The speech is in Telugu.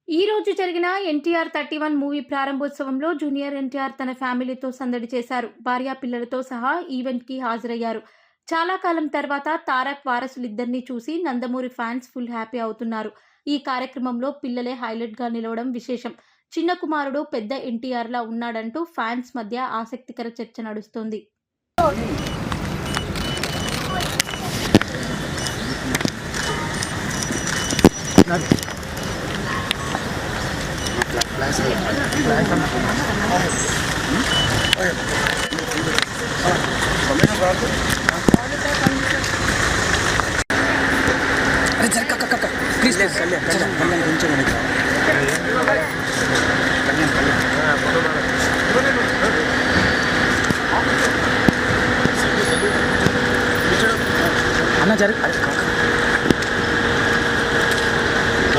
ఈ రోజు జరిగిన ఎన్టీఆర్ 31 మూవీ ప్రారంభోత్సవంలో జూనియర్ ఎన్టీఆర్ తన ఫ్యామిలీతో సందడి చేశారు. భార్యా పిల్లలతో సహా ఈవెంట్ కి హాజరయ్యారు. చాలా కాలం తర్వాత తారక్ వారసులిద్దరినీ చూసి నందమూరి ఫ్యాన్స్ ఫుల్ హ్యాపీ అవుతున్నారు. ఈ కార్యక్రమంలో పిల్లలే హైలైట్ గా నిలవడం విశేషం. చిన్న కుమారుడు పెద్ద ఎన్టీఆర్ లా ఉన్నాడంటూ ఫ్యాన్స్ మధ్య ఆసక్తికర చర్చ నడుస్తోంది. अरे जरा काका काका प्लीज कल्याण కొంచెం వెనక్కి అన్న జర